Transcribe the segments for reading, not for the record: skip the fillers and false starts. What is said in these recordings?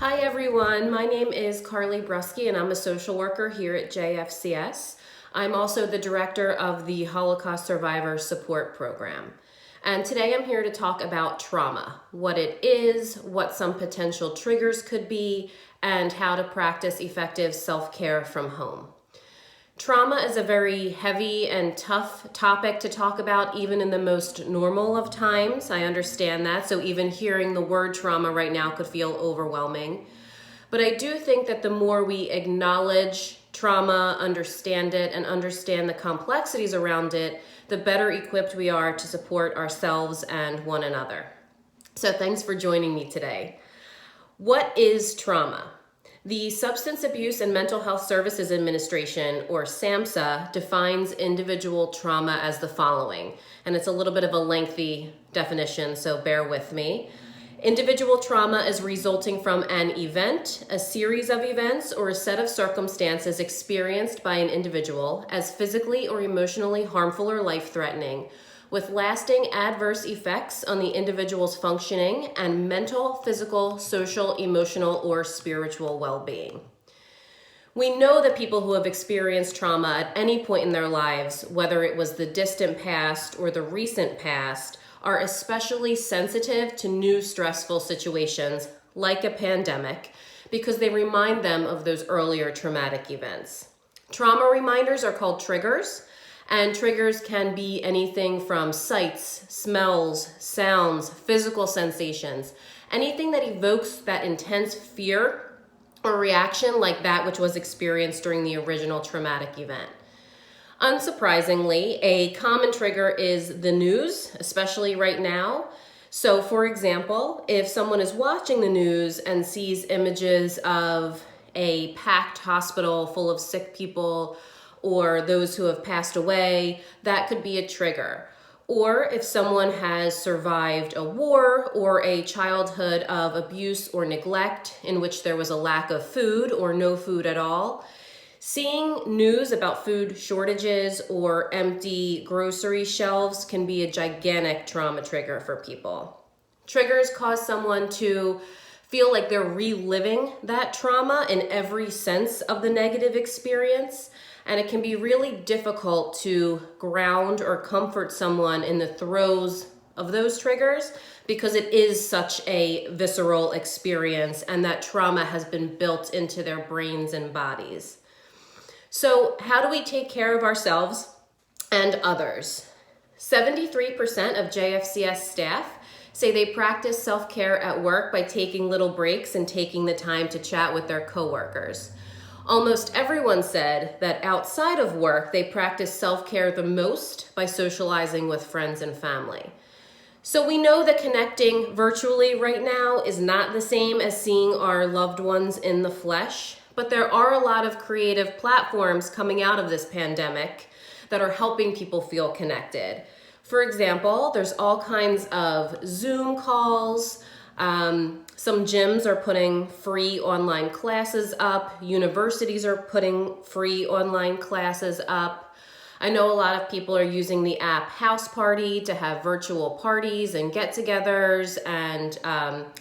Hi everyone, my name is Carly Bruski and I'm a social worker here at JFCS. I'm also the director of the Holocaust Survivor Support Program. And today I'm here to talk about trauma, what it is, what some potential triggers could be, and how to practice effective self-care from home. Trauma is a very heavy and tough topic to talk about, even in the most normal of times. I understand that, so even hearing the word trauma right now could feel overwhelming. But I do think that the more we acknowledge trauma, understand it, and understand the complexities around it, the better equipped we are to support ourselves and one another. So thanks for joining me today. What is trauma? The Substance Abuse and Mental Health Services Administration, or SAMHSA, defines individual trauma as the following. And it's a little bit of a lengthy definition, so bear with me. Individual trauma is resulting from an event, a series of events, or a set of circumstances experienced by an individual as physically or emotionally harmful or life-threatening, with lasting adverse effects on the individual's functioning and mental, physical, social, emotional, or spiritual well-being. We know that people who have experienced trauma at any point in their lives, whether it was the distant past or the recent past, are especially sensitive to new stressful situations like a pandemic because they remind them of those earlier traumatic events. Trauma reminders are called triggers. And triggers can be anything from sights, smells, sounds, physical sensations, anything that evokes that intense fear or reaction like that which was experienced during the original traumatic event. Unsurprisingly, a common trigger is the news, especially right now. So for example, if someone is watching the news and sees images of a packed hospital full of sick people or those who have passed away, that could be a trigger. Or if someone has survived a war or a childhood of abuse or neglect in which there was a lack of food or no food at all, seeing news about food shortages or empty grocery shelves can be a gigantic trauma trigger for people. Triggers cause someone to feel like they're reliving that trauma in every sense of the negative experience. And it can be really difficult to ground or comfort someone in the throes of those triggers because it is such a visceral experience and that trauma has been built into their brains and bodies. So how do we take care of ourselves and others? 73% of JFCS staff say they practice self-care at work by taking little breaks and taking the time to chat with their coworkers. Almost everyone said that outside of work, they practice self-care the most by socializing with friends and family. So we know that connecting virtually right now is not the same as seeing our loved ones in the flesh, but there are a lot of creative platforms coming out of this pandemic that are helping people feel connected. For example, there's all kinds of Zoom calls. Some gyms are putting free online classes up. Universities are putting free online classes up. I know a lot of people are using the app House Party to have virtual parties and get-togethers and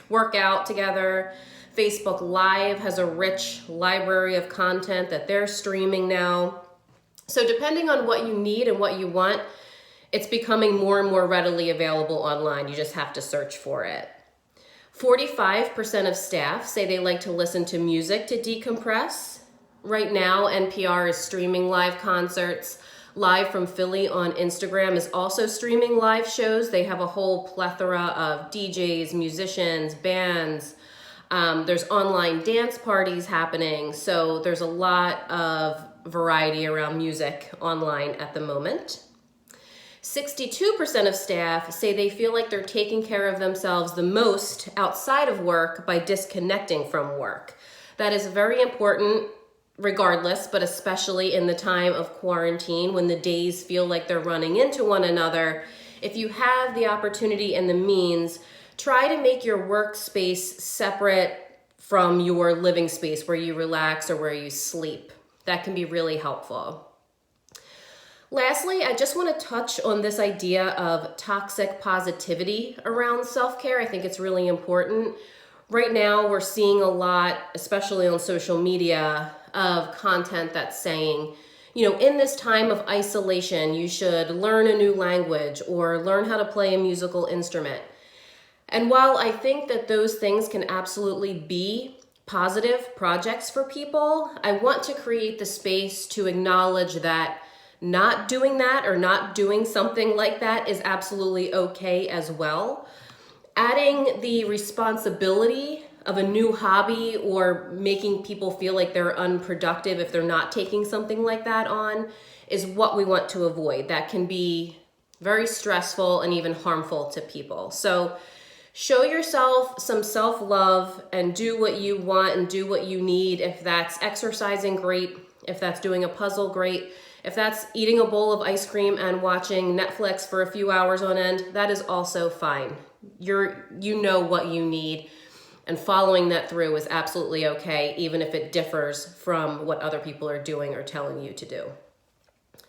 work out together. Facebook Live has a rich library of content that they're streaming now. So depending on what you need and what you want, it's becoming more and more readily available online. You just have to search for it. 45% of staff say they like to listen to music to decompress. Right now, NPR is streaming live concerts. Live from Philly on Instagram is also streaming live shows. They have a whole plethora of DJs, musicians, bands. There's online dance parties happening. So there's a lot of variety around music online at the moment. 62% of staff say they feel like they're taking care of themselves the most outside of work by disconnecting from work. That is very important regardless, but especially in the time of quarantine when the days feel like they're running into one another. If you have the opportunity and the means, try to make your workspace separate from your living space where you relax or where you sleep. That can be really helpful. Lastly, I just want to touch on this idea of toxic positivity around self-care. I think it's really important. Right now, we're seeing a lot, especially on social media, of content that's saying, in this time of isolation, you should learn a new language or learn how to play a musical instrument. And while I think that those things can absolutely be positive projects for people, I want to create the space to acknowledge that not doing that or not doing something like that is absolutely okay as well. Adding the responsibility of a new hobby or making people feel like they're unproductive if they're not taking something like that on is what we want to avoid. That can be very stressful and even harmful to people. So show yourself some self-love and do what you want and do what you need. If that's exercising, great. If that's doing a puzzle, great. If that's eating a bowl of ice cream and watching Netflix for a few hours on end, that is also fine. You know what you need, and following that through is absolutely okay, even if it differs from what other people are doing or telling you to do.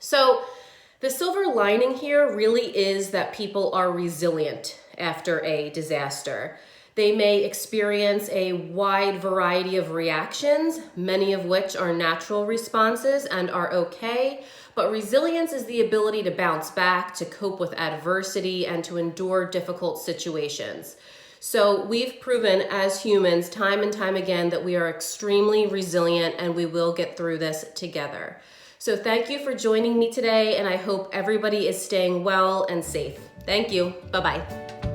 So the silver lining here really is that people are resilient after a disaster. They may experience a wide variety of reactions, many of which are natural responses and are okay, but resilience is the ability to bounce back, to cope with adversity, and to endure difficult situations. So we've proven as humans time and time again that we are extremely resilient and we will get through this together. So thank you for joining me today, and I hope everybody is staying well and safe. Thank you. Bye-bye.